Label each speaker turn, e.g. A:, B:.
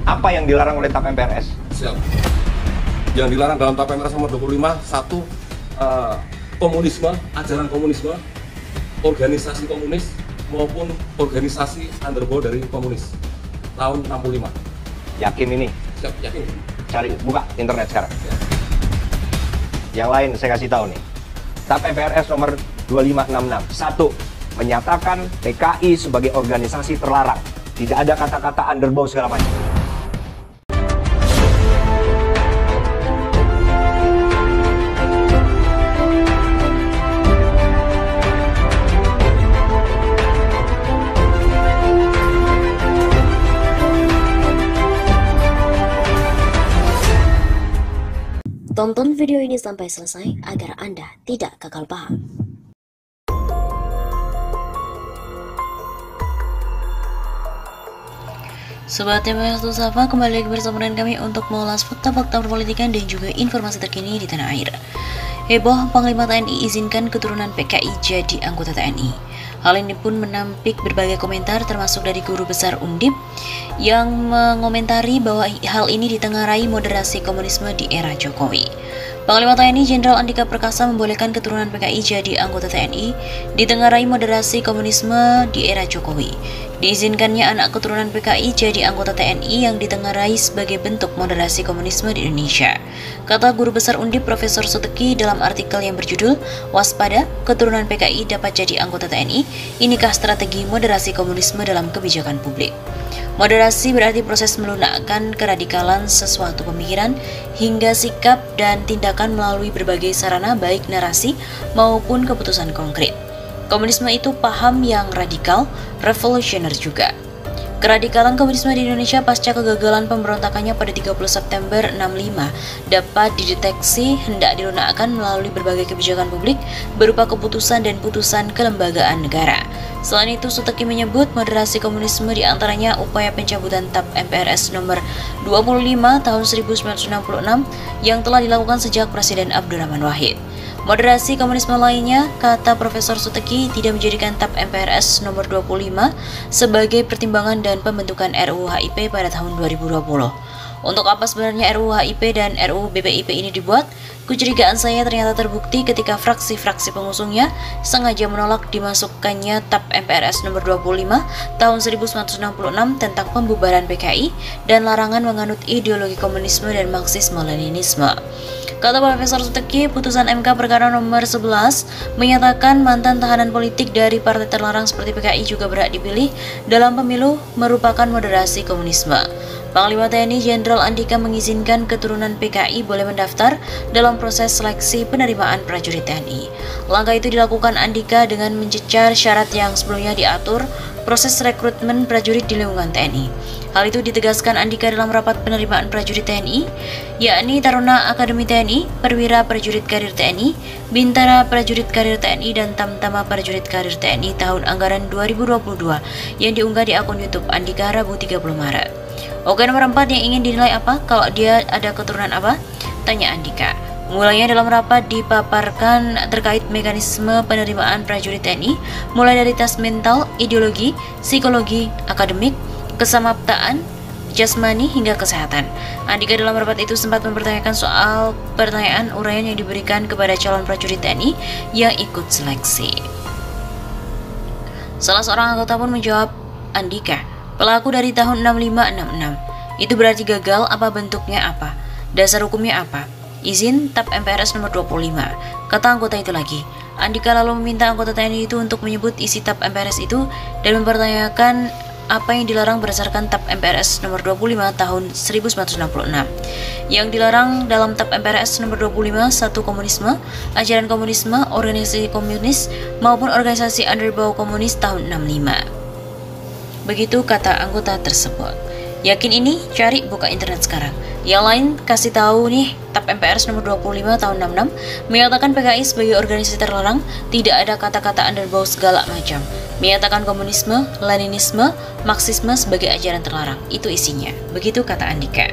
A: Apa yang dilarang oleh TAP MPRS?
B: Siap. Yang dilarang dalam TAP MPRS nomor 25, satu, komunisme, ajaran komunisme, organisasi komunis maupun organisasi underbow dari komunis tahun 65.
A: Yakin ini?
B: Siap, yakin.
A: Cari, buka internet sekarang.
B: Siap.
A: Yang lain saya kasih tahu nih. TAP MPRS nomor 2566. Satu, menyatakan PKI sebagai organisasi terlarang. Tidak ada kata-kata underbow segala macam.
C: Tonton video ini sampai selesai agar Anda tidak gagal paham. Sobat TPS Safa, kembali lagi bersama dengan kami untuk mengulas fakta-fakta perpolitikan dan juga informasi terkini di tanah air. Heboh, Panglima TNI izinkan keturunan PKI jadi anggota TNI. Hal ini pun menampik berbagai komentar termasuk dari Guru Besar Undip yang mengomentari bahwa hal ini ditengarai moderasi komunisme di era Jokowi. Panglima TNI Jenderal Andika Perkasa membolehkan keturunan PKI jadi anggota TNI ditengarai moderasi komunisme di era Jokowi. Diizinkannya anak keturunan PKI jadi anggota TNI yang ditengarai sebagai bentuk moderasi komunisme di Indonesia, kata Guru Besar Undip Profesor Suteki dalam artikel yang berjudul "Waspada, keturunan PKI dapat jadi anggota TNI, inikah strategi moderasi komunisme dalam kebijakan publik?" Moderasi berarti proses melunakkan keradikalan sesuatu pemikiran hingga sikap dan tindakan melalui berbagai sarana baik narasi maupun keputusan konkret. Komunisme itu paham yang radikal, revolusioner juga. Keradikalan komunisme di Indonesia pasca kegagalan pemberontakannya pada 30 September 65 dapat dideteksi hendak dilunakkan melalui berbagai kebijakan publik berupa keputusan dan putusan kelembagaan negara. Selain itu, Suteki menyebut moderasi komunisme diantaranya upaya pencabutan TAP MPRS nomor 25 tahun 1966 yang telah dilakukan sejak Presiden Abdurrahman Wahid. Moderasi komunisme lainnya, kata Profesor Suteki, tidak menjadikan TAP MPRS nomor 25 sebagai pertimbangan dan pembentukan RUU HIP pada tahun 2020. Untuk apa sebenarnya RUU HIP dan RUU BPIP ini dibuat? Kecurigaan saya ternyata terbukti ketika fraksi-fraksi pengusungnya sengaja menolak dimasukkannya TAP MPRS nomor 25 tahun 1966 tentang pembubaran PKI dan larangan menganut ideologi komunisme dan Marxisme-Leninisme. Kata Profesor Suteki, putusan MK perkara nomor 11 menyatakan mantan tahanan politik dari partai terlarang seperti PKI juga berhak dipilih dalam pemilu merupakan moderasi komunisme. Panglima TNI Jenderal Andika mengizinkan keturunan PKI boleh mendaftar dalam proses seleksi penerimaan prajurit TNI. Langkah itu dilakukan Andika dengan mencecar syarat yang sebelumnya diatur proses rekrutmen prajurit di lingkungan TNI. Hal itu ditegaskan Andika dalam rapat penerimaan prajurit TNI, yakni Taruna Akademi TNI, Perwira Prajurit Karir TNI, Bintara Prajurit Karir TNI, dan Tamtama Prajurit Karir TNI tahun anggaran 2022 yang diunggah di akun YouTube Andika Rabu 30 Maret. Oke, nomor 4 yang ingin dinilai apa? Kalau dia ada keturunan apa? Tanya Andika. Mulanya dalam rapat dipaparkan terkait mekanisme penerimaan prajurit TNI, mulai dari tes mental, ideologi, psikologi, akademik, kesamaptaan, jasmani hingga kesehatan. Andika dalam rapat itu sempat mempertanyakan soal pertanyaan uraian yang diberikan kepada calon prajurit TNI yang ikut seleksi. Salah seorang anggota pun menjawab, Andika, pelaku dari tahun 6566. Itu berarti gagal, apa bentuknya apa? Dasar hukumnya apa? Izin TAP MPRS nomor 25. Kata anggota itu lagi. Andika lalu meminta anggota TNI itu untuk menyebut isi TAP MPRS itu dan mempertanyakan apa yang dilarang berdasarkan TAP MPRS nomor 25 tahun 1966. Yang dilarang dalam TAP MPRS nomor 25, satu komunisme, ajaran komunisme, organisasi komunis, maupun organisasi underbow komunis tahun 65. Begitu kata anggota tersebut. Yakin ini? Cari, buka internet sekarang. Yang lain kasih tahu nih, TAP MPRS nomor 25 tahun 66 menyatakan PKI sebagai organisasi terlarang, tidak ada kata-kata underbow segala macam. Menyatakan komunisme, Leninisme, Marxisme sebagai ajaran terlarang. Itu isinya. Begitu kata Andika.